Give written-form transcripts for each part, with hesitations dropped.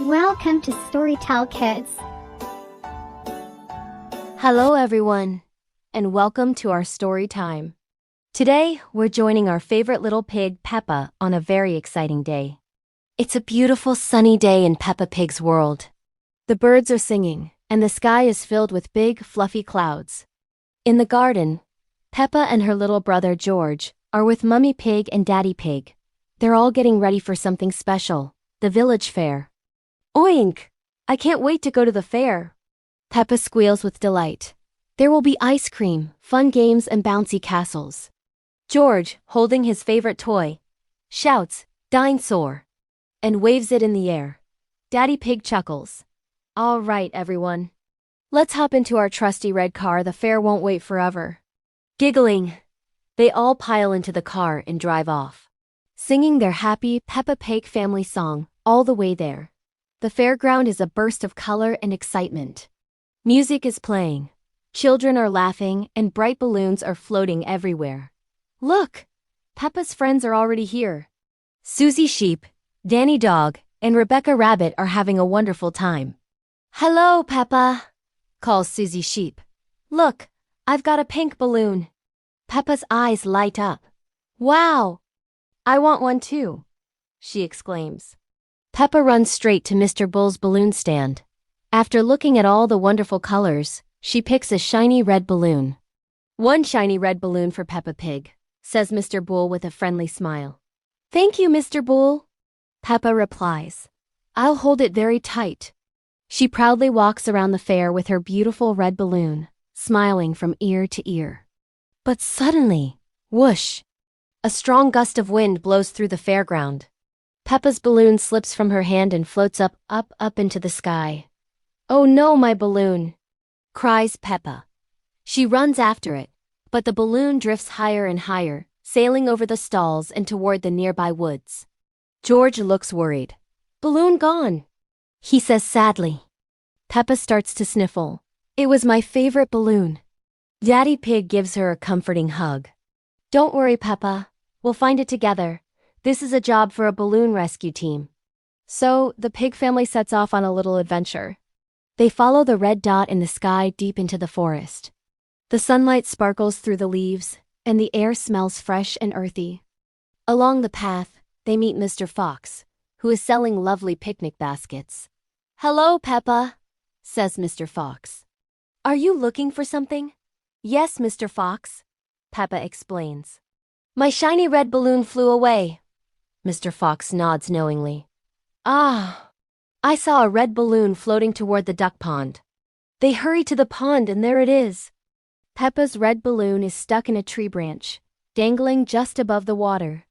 Welcome to Storytell Kids. Hello everyone, and welcome to our story time. Today, we're joining our favorite little pig, Peppa, on a very exciting day. It's a beautiful sunny day in Peppa Pig's world. The birds are singing, and the sky is filled with big, fluffy clouds. In the garden, Peppa and her little brother George are with Mummy Pig and Daddy Pig. They're all getting ready for something special, the village fair. Oink! I can't wait to go to the fair. Peppa squeals with delight. There will be ice cream, fun games, and bouncy castles. George, holding his favorite toy, shouts, "Dinosaur!" and waves it in the air. Daddy Pig chuckles. All right, everyone. Let's hop into our trusty red car. The fair won't wait forever. Giggling, they all pile into the car and drive off, singing their happy Peppa Pig family song all the way there. The fairground is a burst of color and excitement. Music is playing, children are laughing, and bright balloons are floating everywhere. Look! Peppa's friends are already here. Susie Sheep, Danny Dog, and Rebecca Rabbit are having a wonderful time. Hello, Peppa, calls Susie Sheep. Look, I've got a pink balloon. Peppa's eyes light up. Wow! I want one too, she exclaims. Peppa runs straight to Mr. Bull's balloon stand. After looking at all the wonderful colors, she picks a shiny red balloon. One shiny red balloon for Peppa Pig, says Mr. Bull with a friendly smile. Thank you, Mr. Bull, Peppa replies. I'll hold it very tight. She proudly walks around the fair with her beautiful red balloon, smiling from ear to ear. But suddenly, whoosh! A strong gust of wind blows through the fairground. Peppa's balloon slips from her hand and floats up into the sky. Oh no, my balloon! Cries Peppa. She runs after it, but the balloon drifts higher and higher, sailing over the stalls and toward the nearby woods. George looks worried. Balloon gone, he says sadly. Peppa starts to sniffle. It was my favorite balloon. Daddy Pig gives her a comforting hug. Don't worry, Peppa. We'll find it together. This is a job for a balloon rescue team. So, the pig family sets off on a little adventure. They follow the red dot in the sky deep into the forest. The sunlight sparkles through the leaves, and the air smells fresh and earthy. Along the path, they meet Mr. Fox, who is selling lovely picnic baskets. Hello, Peppa, says Mr. Fox. Are you looking for something? Yes, Mr. Fox, Peppa explains. My shiny red balloon flew away. Mr. Fox nods knowingly. Ah, I saw a red balloon floating toward the duck pond. They hurry to the pond and there it is. Peppa's red balloon is stuck in a tree branch, dangling just above the water.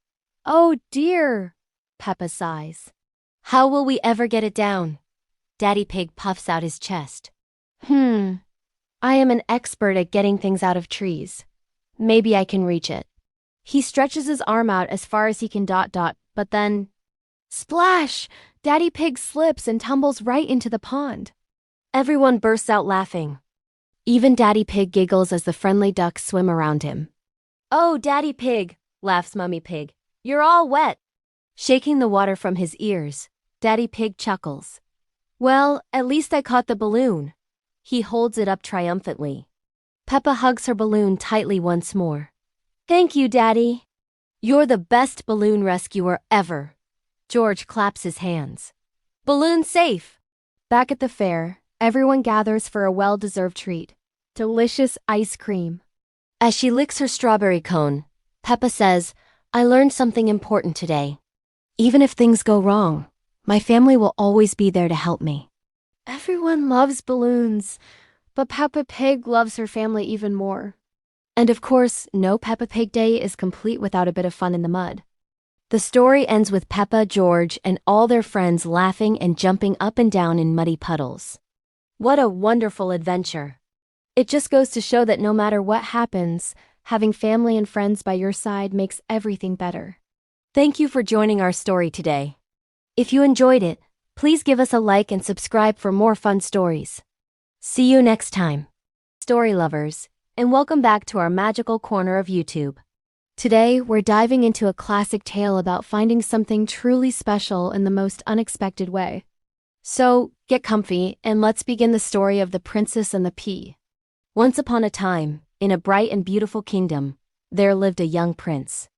Oh dear, Peppa sighs. How will we ever get it down? Daddy Pig puffs out his chest. I am an expert at getting things out of trees. Maybe I can reach it. He stretches his arm out as far as he can but then, splash! Daddy Pig slips and tumbles right into the pond. Everyone bursts out laughing. Even Daddy Pig giggles as the friendly ducks swim around him. Oh, Daddy Pig, laughs Mummy Pig. You're all wet. Shaking the water from his ears, Daddy Pig chuckles. Well, at least I caught the balloon. He holds it up triumphantly. Peppa hugs her balloon tightly once more. Thank you, Daddy. You're the best balloon rescuer ever. George claps his hands. Balloon safe. Back at the fair, everyone gathers for a well-deserved treat. Delicious ice cream. As she licks her strawberry cone, Peppa says, I learned something important today. Even if things go wrong, my family will always be there to help me. Everyone loves balloons, but Peppa Pig loves her family even more. And of course, no Peppa Pig Day is complete without a bit of fun in the mud. The story ends with Peppa, George, and all their friends laughing and jumping up and down in muddy puddles. What a wonderful adventure. It just goes to show that no matter what happens, having family and friends by your side makes everything better. Thank you for joining our story today. If you enjoyed it, please give us a like and subscribe for more fun stories. See you next time, story lovers, and welcome back to our magical corner of YouTube. Today, we're diving into a classic tale about finding something truly special in the most unexpected way. So, get comfy and let's begin the story of the Princess and the Pea. Once upon a time, in a bright and beautiful kingdom, there lived a young prince.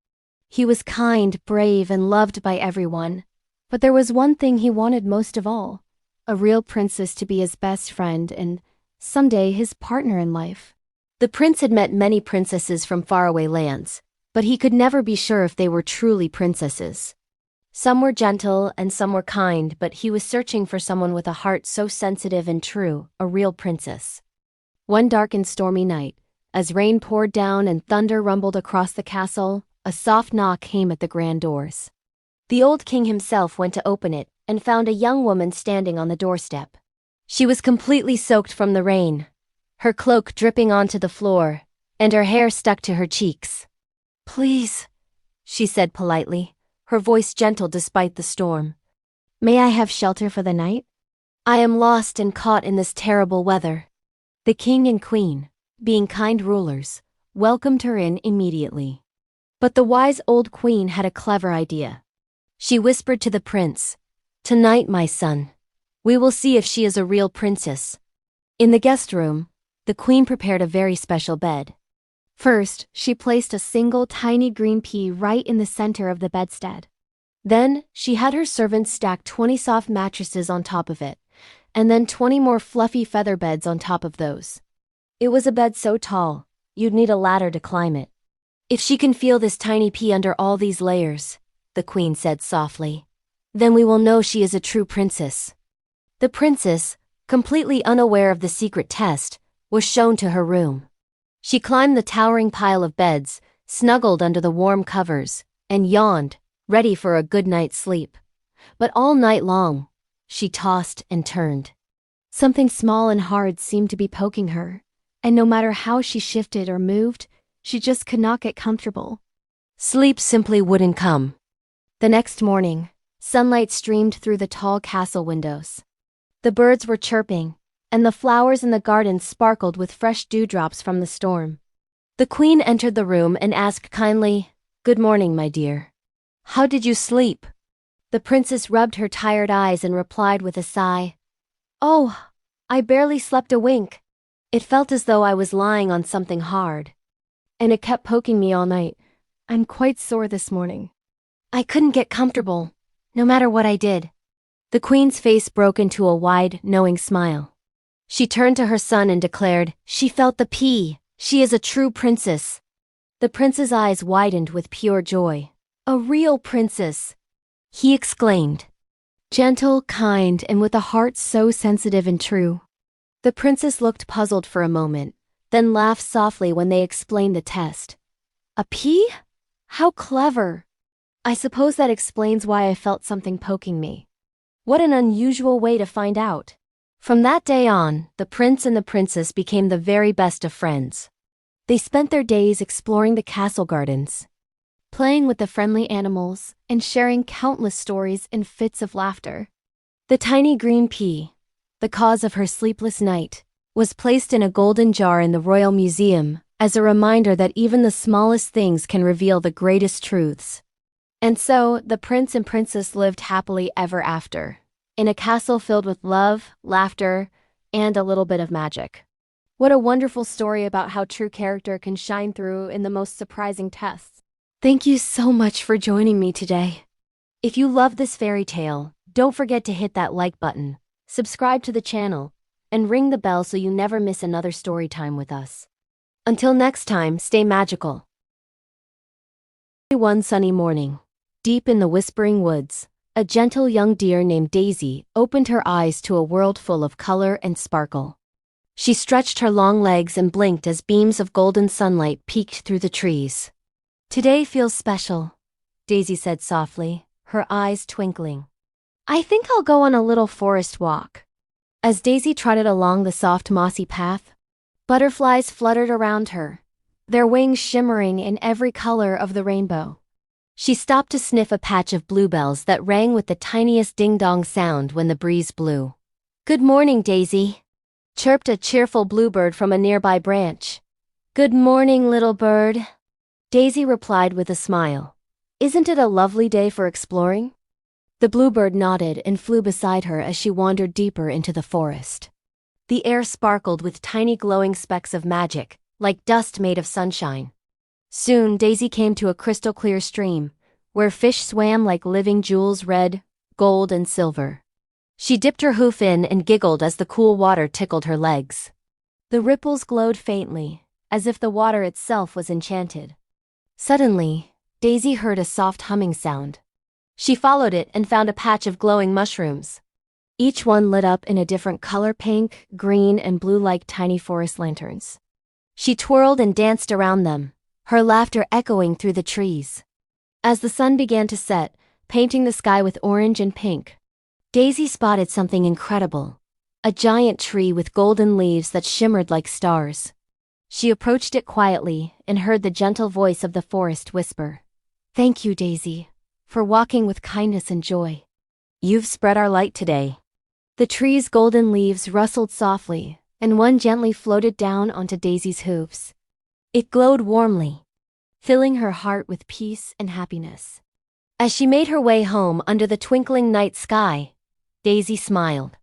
He was kind, brave, and loved by everyone. But there was one thing he wanted most of all: a real princess to be his best friend and, someday, his partner in life. The prince had met many princesses from faraway lands, but he could never be sure if they were truly princesses. Some were gentle and some were kind, but he was searching for someone with a heart so sensitive and true, a real princess. One dark and stormy night, as rain poured down and thunder rumbled across the castle, a soft knock came at the grand doors. The old king himself went to open it and found a young woman standing on the doorstep. She was completely soaked from the rain, her cloak dripping onto the floor, and her hair stuck to her cheeks. "Please," she said politely, her voice gentle despite the storm. "May I have shelter for the night? I am lost and caught in this terrible weather." The king and queen, being kind rulers, welcomed her in immediately. But the wise old queen had a clever idea. She whispered to the prince, "Tonight, my son, we will see if she is a real princess." In the guest room, the queen prepared a very special bed. First, she placed a single tiny green pea right in the center of the bedstead. Then, she had her servants stack 20 soft mattresses on top of it, and then 20 more fluffy feather beds on top of those. It was a bed so tall, you'd need a ladder to climb it. "If she can feel this tiny pea under all these layers," the queen said softly, "then we will know she is a true princess." The princess, completely unaware of the secret test, was shown to her room. She climbed the towering pile of beds, snuggled under the warm covers, and yawned, ready for a good night's sleep. But all night long, she tossed and turned. Something small and hard seemed to be poking her, and no matter how she shifted or moved, she just could not get comfortable. Sleep simply wouldn't come. The next morning, sunlight streamed through the tall castle windows. The birds were chirping, and the flowers in the garden sparkled with fresh dewdrops from the storm. The queen entered the room and asked kindly, "Good morning, my dear. How did you sleep?" The princess rubbed her tired eyes and replied with a sigh, "Oh, I barely slept a wink. It felt as though I was lying on something hard. And it kept poking me all night. I'm quite sore this morning. I couldn't get comfortable, no matter what I did." The queen's face broke into a wide, knowing smile. She turned to her son and declared, "She felt the pea. She is a true princess." The prince's eyes widened with pure joy. "A real princess," he exclaimed. "Gentle, kind, and with a heart so sensitive and true." The princess looked puzzled for a moment, then laughed softly when they explained the test. "A pea? How clever! I suppose that explains why I felt something poking me. What an unusual way to find out." From that day on, the prince and the princess became the very best of friends. They spent their days exploring the castle gardens, playing with the friendly animals, and sharing countless stories and fits of laughter. The tiny green pea, the cause of her sleepless night, was placed in a golden jar in the Royal Museum as a reminder that even the smallest things can reveal the greatest truths. And so, the prince and princess lived happily ever after, in a castle filled with love, laughter, and a little bit of magic. What a wonderful story about how true character can shine through in the most surprising tests. Thank you so much for joining me today. If you love this fairy tale, don't forget to hit that like button, subscribe to the channel, and ring the bell so you never miss another story time with us. Until next time, stay magical. One sunny morning, deep in the whispering woods, a gentle young deer named Daisy opened her eyes to a world full of color and sparkle. She stretched her long legs and blinked as beams of golden sunlight peeked through the trees. "Today feels special," Daisy said softly, her eyes twinkling. "I think I'll go on a little forest walk." As Daisy trotted along the soft mossy path, butterflies fluttered around her, their wings shimmering in every color of the rainbow. She stopped to sniff a patch of bluebells that rang with the tiniest ding-dong sound when the breeze blew. "Good morning, Daisy," chirped a cheerful bluebird from a nearby branch. "Good morning, little bird," Daisy replied with a smile. "Isn't it a lovely day for exploring?" The bluebird nodded and flew beside her as she wandered deeper into the forest. The air sparkled with tiny glowing specks of magic, like dust made of sunshine. Soon Daisy came to a crystal-clear stream, where fish swam like living jewels, red, gold, and silver. She dipped her hoof in and giggled as the cool water tickled her legs. The ripples glowed faintly, as if the water itself was enchanted. Suddenly, Daisy heard a soft humming sound. She followed it and found a patch of glowing mushrooms. Each one lit up in a different color: pink, green, and blue, like tiny forest lanterns. She twirled and danced around them, her laughter echoing through the trees. As the sun began to set, painting the sky with orange and pink, Daisy spotted something incredible: a giant tree with golden leaves that shimmered like stars. She approached it quietly and heard the gentle voice of the forest whisper, "Thank you, Daisy, for walking with kindness and joy. You've spread our light today." The tree's golden leaves rustled softly, and one gently floated down onto Daisy's hooves. It glowed warmly, filling her heart with peace and happiness. As she made her way home under the twinkling night sky, Daisy smiled.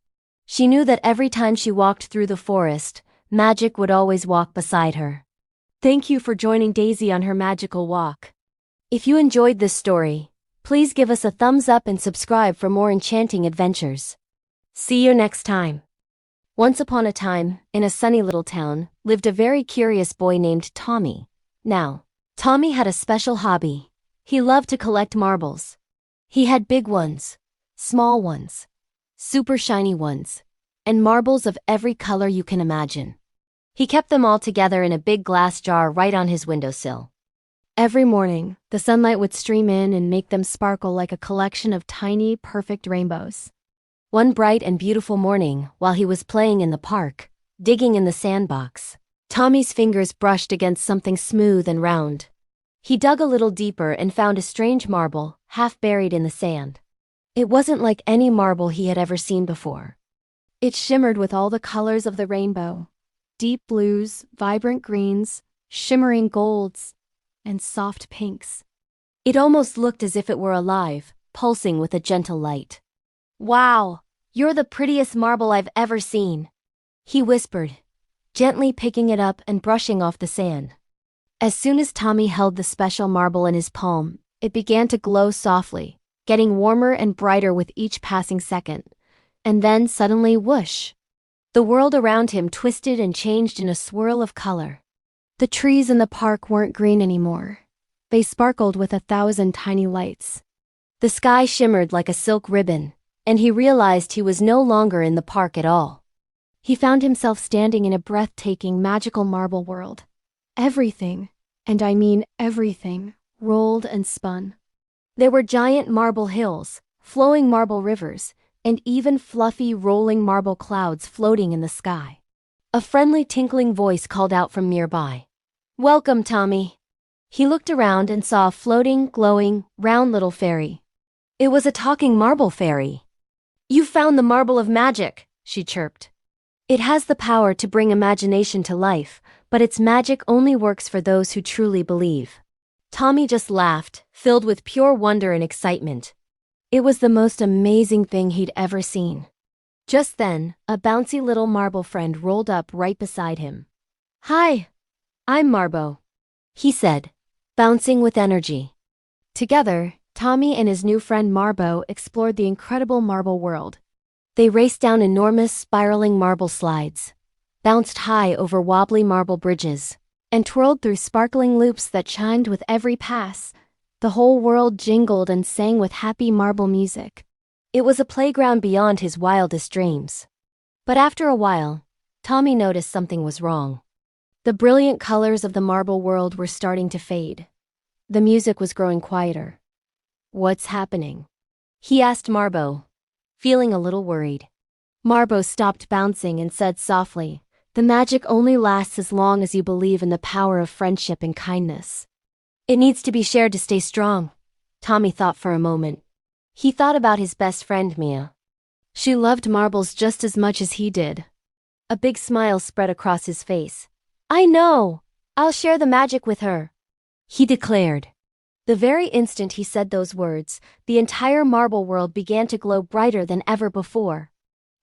She knew that every time she walked through the forest, magic would always walk beside her. Thank you for joining Daisy on her magical walk. If you enjoyed this story, please give us a thumbs up and subscribe for more enchanting adventures. See you next time. Once upon a time, in a sunny little town, lived a very curious boy named Tommy. Now, Tommy had a special hobby. He loved to collect marbles. He had big ones, small ones, super shiny ones, and marbles of every color you can imagine. He kept them all together in a big glass jar right on his windowsill. Every morning, the sunlight would stream in and make them sparkle like a collection of tiny, perfect rainbows. One bright and beautiful morning, while he was playing in the park, digging in the sandbox, Tommy's fingers brushed against something smooth and round. He dug a little deeper and found a strange marble, half buried in the sand. It wasn't like any marble he had ever seen before. It shimmered with all the colors of the rainbow: deep blues, vibrant greens, shimmering golds, and soft pinks. It almost looked as if it were alive, pulsing with a gentle light. "Wow, you're the prettiest marble I've ever seen," he whispered, gently picking it up and brushing off the sand. As soon as Tommy held the special marble in his palm, it began to glow softly, getting warmer and brighter with each passing second. And then suddenly, whoosh! The world around him twisted and changed in a swirl of color. The trees in the park weren't green anymore. They sparkled with 1,000 tiny lights. The sky shimmered like a silk ribbon, and he realized he was no longer in the park at all. He found himself standing in a breathtaking, magical marble world. Everything, and I mean everything, rolled and spun. There were giant marble hills, flowing marble rivers, and even fluffy, rolling marble clouds floating in the sky. A friendly, tinkling voice called out from nearby, "Welcome, Tommy." He looked around and saw a floating, glowing, round little fairy. It was a talking marble fairy. "You found the marble of magic," she chirped. "It has the power to bring imagination to life, but its magic only works for those who truly believe." Tommy just laughed, filled with pure wonder and excitement. It was the most amazing thing he'd ever seen. Just then, a bouncy little marble friend rolled up right beside him. "Hi, I'm Marbo," he said, bouncing with energy. Together, Tommy and his new friend Marbo explored the incredible marble world. They raced down enormous, spiraling marble slides, bounced high over wobbly marble bridges, and twirled through sparkling loops that chimed with every pass. The whole world jingled and sang with happy marble music. It was a playground beyond his wildest dreams. But after a while, Tommy noticed something was wrong. The brilliant colors of the marble world were starting to fade. The music was growing quieter. "What's happening?" he asked Marbo, feeling a little worried. Marbo stopped bouncing and said softly, "The magic only lasts as long as you believe in the power of friendship and kindness. It needs to be shared to stay strong." Tommy thought for a moment. He thought about his best friend Mia. She loved marbles just as much as he did. A big smile spread across his face. "I know! I'll share the magic with her," he declared. The very instant he said those words, the entire marble world began to glow brighter than ever before.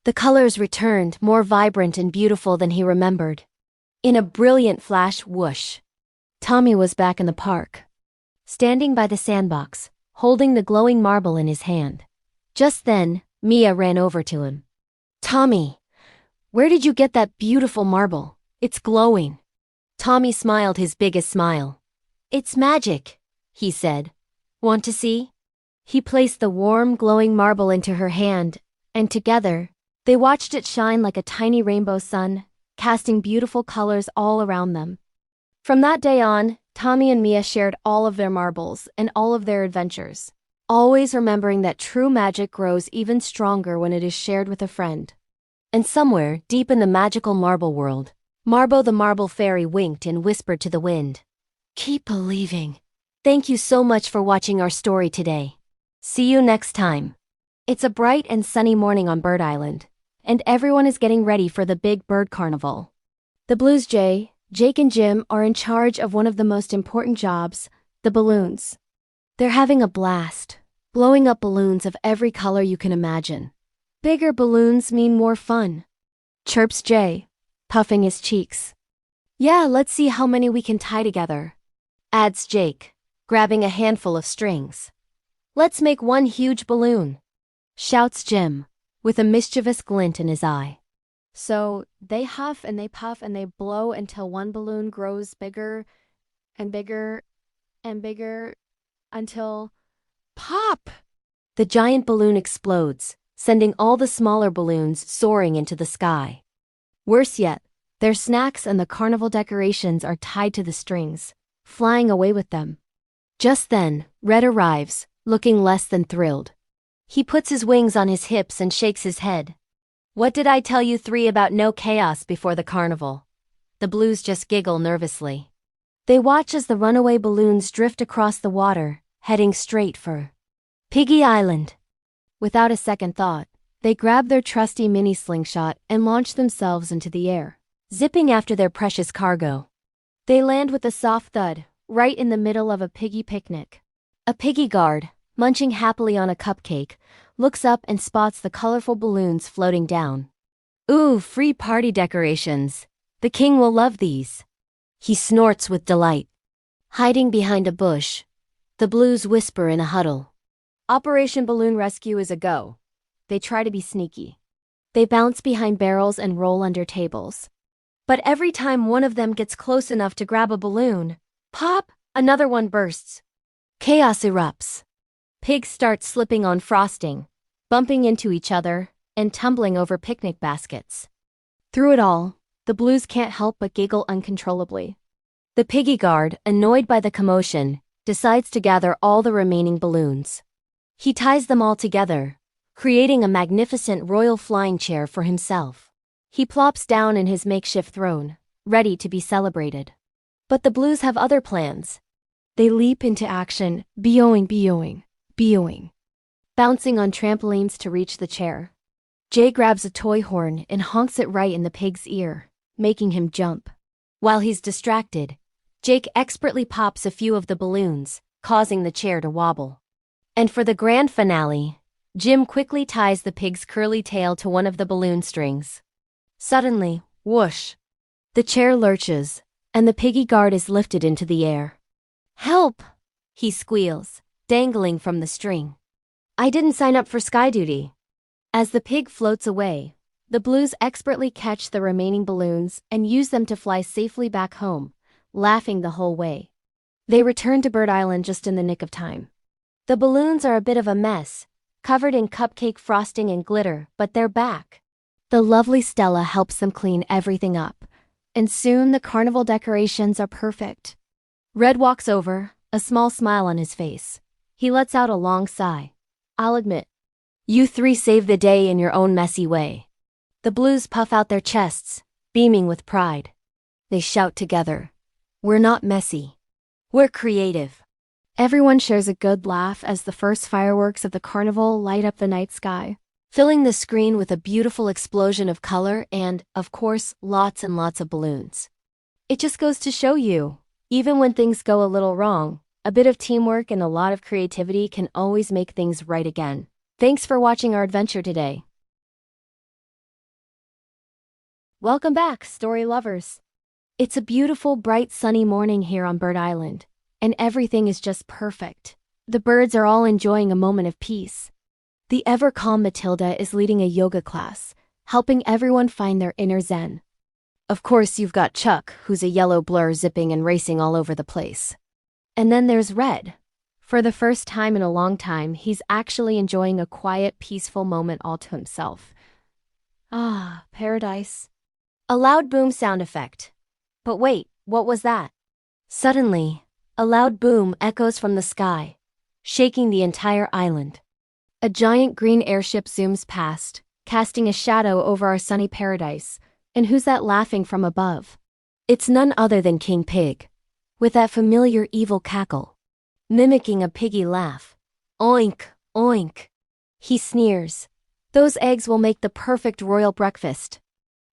The colors returned, more vibrant and beautiful than he remembered. In a brilliant flash, whoosh! Tommy was back in the park, standing by the sandbox, holding the glowing marble in his hand. Just then, Mia ran over to him. "Tommy, where did you get that beautiful marble? It's glowing." Tommy smiled his biggest smile. "It's magic," he said. "Want to see?" He placed the warm, glowing marble into her hand, and together, they watched it shine like a tiny rainbow sun, casting beautiful colors all around them. From that day on, Tommy and Mia shared all of their marbles and all of their adventures, always remembering that true magic grows even stronger when it is shared with a friend. And somewhere, deep in the magical marble world, Marbo the Marble Fairy winked and whispered to the wind, "Keep believing." Thank you so much for watching our story today. See you next time. It's a bright and sunny morning on Bird Island, and everyone is getting ready for the big bird carnival. The Blues Jake and Jim are in charge of one of the most important jobs, the balloons. They're having a blast, blowing up balloons of every color you can imagine. Bigger balloons mean more fun, chirps Jay, puffing his cheeks. "Yeah, let's see how many we can tie together," adds Jake, grabbing a handful of strings. "Let's make one huge balloon," shouts Jim, with a mischievous glint in his eye. So they huff and they puff and they blow until one balloon grows bigger and bigger and bigger until pop! The giant balloon explodes, sending all the smaller balloons soaring into the sky. Worse yet, their snacks and the carnival decorations are tied to the strings, flying away with them. Just then, Red arrives, looking less than thrilled. He puts his wings on his hips and shakes his head. "What did I tell you three about no chaos before the carnival?" The Blues just giggle nervously. They watch as the runaway balloons drift across the water, heading straight for Piggy Island. Without a second thought, they grab their trusty mini slingshot and launch themselves into the air, zipping after their precious cargo. They land with a soft thud, right in the middle of a piggy picnic. A piggy guard, munching happily on a cupcake, looks up and spots the colorful balloons floating down. "Ooh, free party decorations. The king will love these." He snorts with delight. Hiding behind a bush, the Blues whisper in a huddle. Operation Balloon Rescue is a go. They try to be sneaky. They bounce behind barrels and roll under tables. But every time one of them gets close enough to grab a balloon, pop, another one bursts. Chaos erupts. Pigs start slipping on frosting, bumping into each other, and tumbling over picnic baskets. Through it all, the Blues can't help but giggle uncontrollably. The piggy guard, annoyed by the commotion, decides to gather all the remaining balloons. He ties them all together, creating a magnificent royal flying chair for himself. He plops down in his makeshift throne, ready to be celebrated. But the Blues have other plans. They leap into action, boing, bouncing on trampolines to reach the chair. Jay grabs a toy horn and honks it right in the pig's ear, making him jump. While he's distracted, Jake expertly pops a few of the balloons, causing the chair to wobble. And for the grand finale, Jim quickly ties the pig's curly tail to one of the balloon strings. Suddenly, whoosh! The chair lurches, and the piggy guard is lifted into the air. "Help!" he squeals, dangling from the string. "I didn't sign up for sky duty." As the pig floats away, the Blues expertly catch the remaining balloons and use them to fly safely back home, laughing the whole way. They return to Bird Island just in the nick of time. The balloons are a bit of a mess, covered in cupcake frosting and glitter, but they're back. The lovely Stella helps them clean everything up, and soon the carnival decorations are perfect. Red walks over, a small smile on his face. He lets out a long sigh. "I'll admit, you three saved the day in your own messy way." The Blues puff out their chests, beaming with pride. They shout together, "We're not messy. We're creative." Everyone shares a good laugh as the first fireworks of the carnival light up the night sky, filling the screen with a beautiful explosion of color and, of course, lots and lots of balloons. It just goes to show you, even when things go a little wrong, A bit of teamwork and a lot of creativity can always make things right again. Thanks for watching our adventure today. Welcome back, story lovers. It's a beautiful, bright, sunny morning here on Bird Island, and everything is just perfect. The birds are all enjoying a moment of peace. The ever-calm Matilda is leading a yoga class, helping everyone find their inner zen. Of course, you've got Chuck, who's a yellow blur zipping and racing all over the place. And then there's Red. For the first time in a long time, he's actually enjoying a quiet, peaceful moment all to himself. Ah, paradise. A loud boom sound effect. But wait, what was that? Suddenly, a loud boom echoes from the sky, shaking the entire island. A giant green airship zooms past, casting a shadow over our sunny paradise. And who's that laughing from above? It's none other than King Pig, with that familiar evil cackle, mimicking a piggy laugh. Oink, oink. He sneers. Those eggs will make the perfect royal breakfast.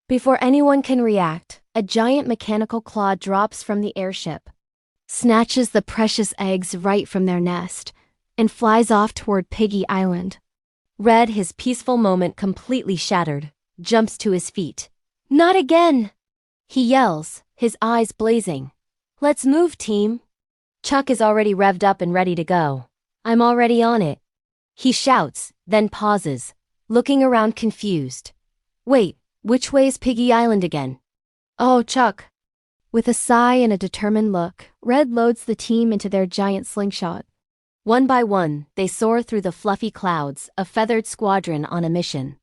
Before anyone can react, a giant mechanical claw drops from the airship, snatches the precious eggs right from their nest, and flies off toward Piggy Island. Red, his peaceful moment completely shattered, jumps to his feet. Not again! He yells, his eyes blazing. Let's move, team. Chuck is already revved up and ready to go. I'm already on it. He shouts, then pauses, looking around confused. Wait, which way is Piggy Island again? Oh, Chuck. With a sigh and a determined look, Red loads the team into their giant slingshot. One by one, they soar through the fluffy clouds, a feathered squadron on a mission.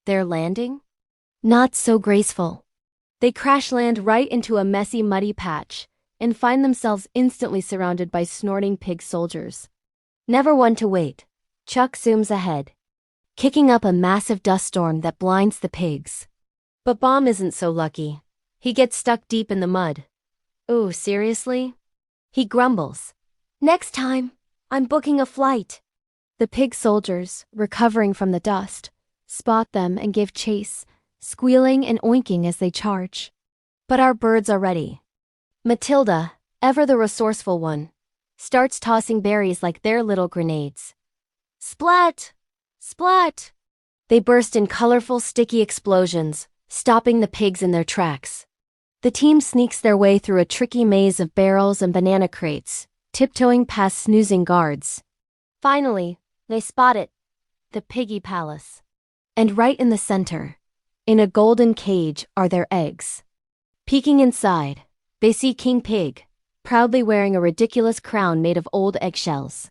Their landing? Not so graceful. They crash land right into a messy, muddy patch and find themselves instantly surrounded by snorting pig soldiers. Never one to wait, Chuck zooms ahead, kicking up a massive dust storm that blinds the pigs. But Bomb isn't so lucky. He gets stuck deep in the mud. Ooh, seriously? He grumbles. Next time, I'm booking a flight. The pig soldiers, recovering from the dust, spot them and give chase, squealing and oinking as they charge. But our birds are ready. Matilda, ever the resourceful one, starts tossing berries like they're little grenades. Splat! Splat! They burst in colorful, sticky explosions, stopping the pigs in their tracks. The team sneaks their way through a tricky maze of barrels and banana crates, tiptoeing past snoozing guards. Finally, they spot it, the Piggy Palace. And right in the center, in a golden cage, are their eggs. Peeking inside, they see King Pig, proudly wearing a ridiculous crown made of old eggshells.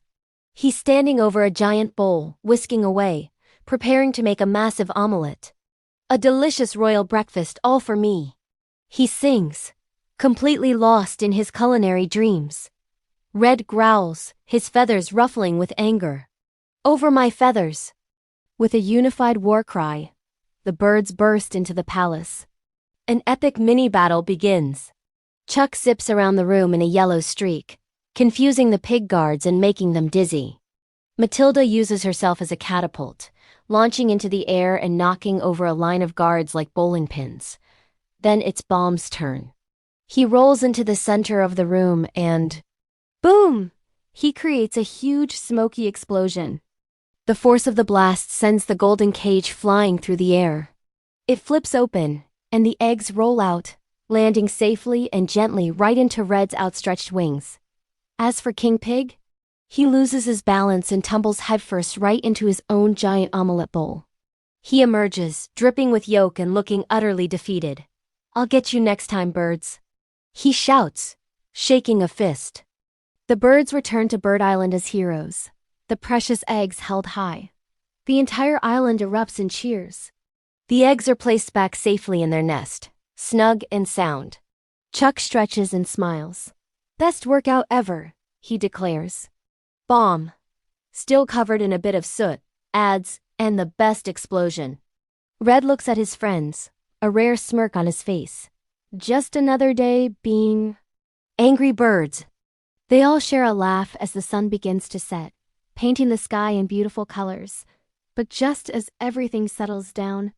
He's standing over a giant bowl, whisking away, preparing to make a massive omelette. A delicious royal breakfast all for me. He sings, completely lost in his culinary dreams. Red growls, his feathers ruffling with anger. Over my feathers! With a unified war cry, the birds burst into the palace. An epic mini-battle begins. Chuck zips around the room in a yellow streak, confusing the pig guards and making them dizzy. Matilda uses herself as a catapult, launching into the air and knocking over a line of guards like bowling pins. Then it's Bomb's turn. He rolls into the center of the room and... boom! He creates a huge smoky explosion. The force of the blast sends the golden cage flying through the air. It flips open, and the eggs roll out, landing safely and gently right into Red's outstretched wings. As for King Pig, he loses his balance and tumbles headfirst right into his own giant omelette bowl. He emerges, dripping with yolk and looking utterly defeated. I'll get you next time, birds. He shouts, shaking a fist. The birds return to Bird Island as heroes, the precious eggs held high. The entire island erupts in cheers. The eggs are placed back safely in their nest, snug and sound. Chuck stretches and smiles. Best workout ever, he declares. Bomb, still covered in a bit of soot, adds, and the best explosion. Red looks at his friends, a rare smirk on his face. Just another day being... Angry birds. They all share a laugh as the sun begins to set, painting the sky in beautiful colors. But just as everything settles down,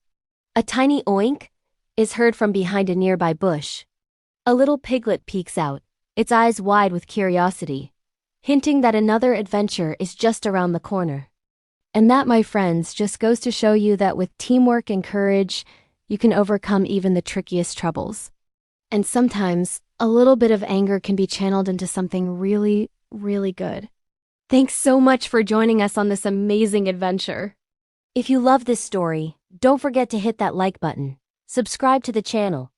a tiny oink is heard from behind a nearby bush. A little piglet peeks out, its eyes wide with curiosity. hinting that another adventure is just around the corner. And that, my friends, just goes to show you that with teamwork and courage, you can overcome even the trickiest troubles. And sometimes, a little bit of anger can be channeled into something really, really good. Thanks so much for joining us on this amazing adventure. If you love this story, don't forget to hit that like button, subscribe to the channel,